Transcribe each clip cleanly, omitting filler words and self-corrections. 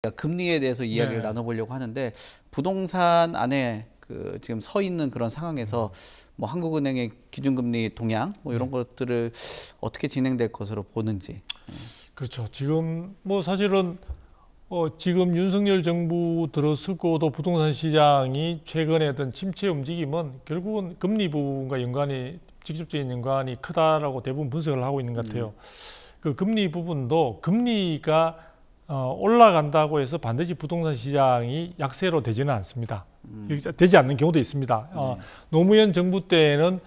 금리에 대해서 이야기를 네. 나눠보려고 하는데 부동산 안에 그 지금 서 있는 그런 상황에서 뭐 한국은행의 기준금리 동향 뭐 이런 것들을 어떻게 진행될 것으로 보는지. 그렇죠. 지금 뭐 사실은 지금 윤석열 정부 들어서고도 부동산 시장이 최근에 어떤 침체 움직임은 결국은 금리 부분과 직접적인 연관이 크다라고 대부분 분석을 하고 있는 것 같아요. 그 금리 부분도 금리가 올라간다고 해서 반드시 부동산 시장이 약세로 되지는 않습니다. 되지 않는 경우도 있습니다. 노무현 정부 때는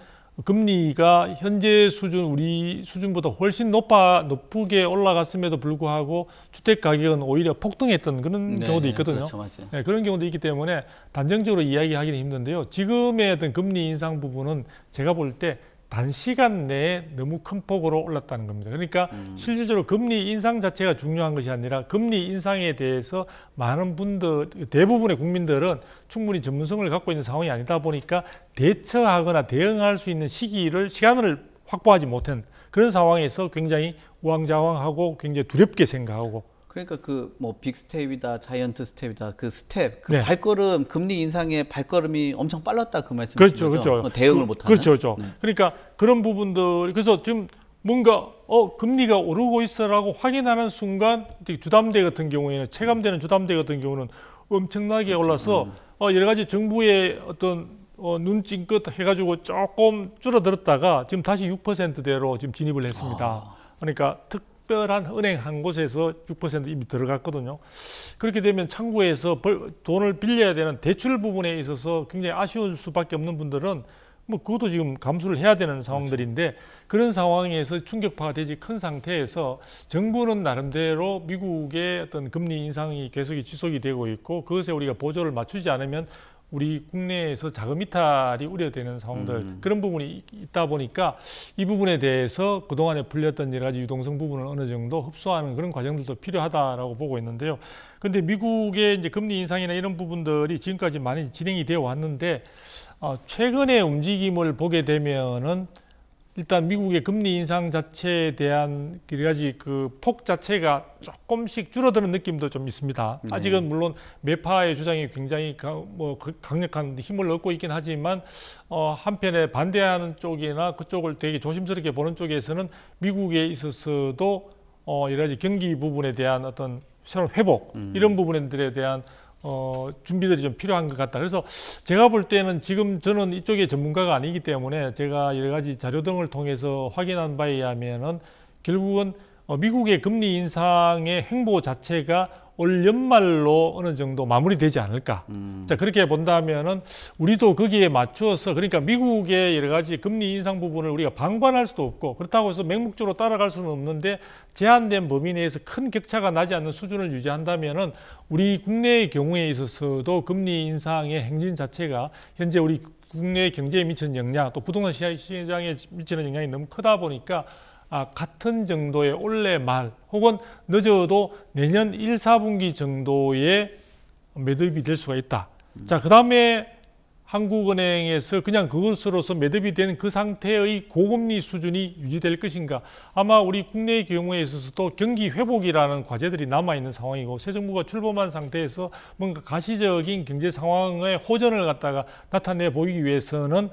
금리가 현재 수준, 우리 수준보다 훨씬 높게 올라갔음에도 불구하고 주택 가격은 오히려 폭등했던 그런 경우도 있거든요. 그렇죠, 맞아요. 네, 그런 경우도 있기 때문에 단정적으로 이야기하기는 힘든데요. 지금의 어떤 금리 인상 부분은 제가 볼 때 단시간 내에 너무 큰 폭으로 올랐다는 겁니다. 그러니까 실질적으로 금리 인상 자체가 중요한 것이 아니라 금리 인상에 대해서 많은 분들, 대부분의 국민들은 충분히 전문성을 갖고 있는 상황이 아니다 보니까 대처하거나 대응할 수 있는 시간을 확보하지 못한 그런 상황에서 굉장히 우왕좌왕하고 굉장히 두렵게 생각하고. 그러니까 그 뭐 빅스텝이다, 자이언트 스텝이다, 그 스텝, 그 네. 발걸음, 금리 인상의 발걸음이 엄청 빨랐다 그 말씀이신 그렇죠, 거죠? 그렇죠. 대응을 못하는. 그렇죠, 그렇죠. 그러니까 그런 부분들, 그래서 지금 뭔가 금리가 오르고 있어라고 확인하는 순간 주담대 같은 경우에는 체감되는 주담대 같은 경우는 엄청나게 올라서 여러 가지 정부의 어떤 눈 찡긋 해가지고 조금 줄어들었다가 지금 다시 6%대로 지금 진입을 했습니다. 그러니까 특별한 은행 한 곳에서 6% 이미 들어갔거든요. 그렇게 되면 창구에서 돈을 빌려야 되는 대출 부분에 있어서 굉장히 아쉬울 수밖에 없는 분들은 뭐 그것도 지금 감수를 해야 되는 상황들인데 그런 상황에서 충격파가 되지 큰 상태에서 정부는 나름대로 미국의 어떤 금리 인상이 계속 지속이 되고 있고 그것에 우리가 보조를 맞추지 않으면 우리 국내에서 자금 이탈이 우려되는 상황들 그런 부분이 있다 보니까 이 부분에 대해서 그동안에 풀렸던 여러 가지 유동성 부분을 어느 정도 흡수하는 그런 과정들도 필요하다라고 보고 있는데요. 그런데 미국의 이제 금리 인상이나 이런 부분들이 지금까지 많이 진행이 되어 왔는데 최근의 움직임을 보게 되면은 일단 미국의 금리 인상 자체에 대한 여러 가지 그 폭 자체가 조금씩 줄어드는 느낌도 좀 있습니다. 아직은 물론 매파의 주장이 굉장히 강력한 힘을 얻고 있긴 하지만 한편에 반대하는 쪽이나 그쪽을 되게 조심스럽게 보는 쪽에서는 미국에 있어서도 여러 가지 경기 부분에 대한 어떤 새로운 회복 이런 부분들에 대한 준비들이 좀 필요한 것 같다. 그래서 제가 볼 때는 지금 저는 이쪽의 전문가가 아니기 때문에 제가 여러 가지 자료 등을 통해서 확인한 바에 의하면은 결국은 미국의 금리 인상의 행보 자체가 올 연말로 어느 정도 마무리되지 않을까. 자, 그렇게 본다면은 우리도 거기에 맞추어서 그러니까 미국의 여러 가지 금리 인상 부분을 우리가 방관할 수도 없고 그렇다고 해서 맹목적으로 따라갈 수는 없는데 제한된 범위 내에서 큰 격차가 나지 않는 수준을 유지한다면은 우리 국내의 경우에 있어서도 금리 인상의 행진 자체가 현재 우리 국내 경제에 미치는 영향 또 부동산 시장에 미치는 영향이 너무 크다 보니까 같은 정도의 올해 말 혹은 늦어도 내년 1, 4분기 정도의 매듭이 될 수가 있다. 자, 그 다음에 한국은행에서 그냥 그것으로서 매듭이 된 그 상태의 고금리 수준이 유지될 것인가. 아마 우리 국내의 경우에 있어서도 경기 회복이라는 과제들이 남아있는 상황이고 새 정부가 출범한 상태에서 뭔가 가시적인 경제 상황의 호전을 갖다가 나타내 보이기 위해서는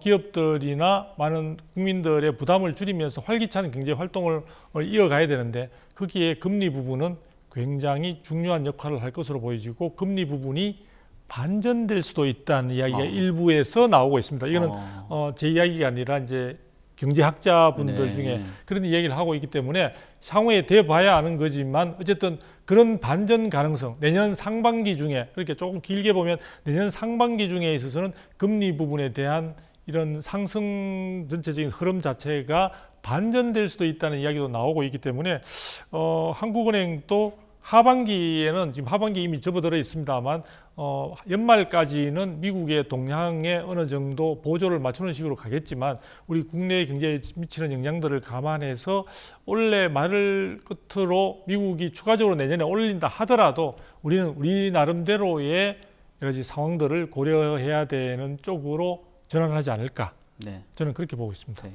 기업들이나 많은 국민들의 부담을 줄이면서 활기찬 경제 활동을 이어가야 되는데 거기에 금리 부분은 굉장히 중요한 역할을 할 것으로 보여지고 금리 부분이 반전될 수도 있다는 이야기가 일부에서 나오고 있습니다. 이거는 제 이야기가 아니라 이제 경제학자분들 중에 그런 이야기를 하고 있기 때문에 향후에 돼봐야 아는 거지만 어쨌든 그런 반전 가능성 내년 상반기 중에 그렇게 조금 길게 보면 내년 상반기 중에 있어서는 금리 부분에 대한 이런 상승 전체적인 흐름 자체가 반전될 수도 있다는 이야기도 나오고 있기 때문에 한국은행도 하반기에는 지금 하반기 이미 접어들어 있습니다만 연말까지는 미국의 동향에 어느 정도 보조를 맞추는 식으로 가겠지만 우리 국내 경제에 미치는 영향들을 감안해서 올해 말을 끝으로 미국이 추가적으로 내년에 올린다 하더라도 우리는 우리 나름대로의 여러 가지 상황들을 고려해야 되는 쪽으로 전환하지 않을까. 저는 그렇게 보고 있습니다.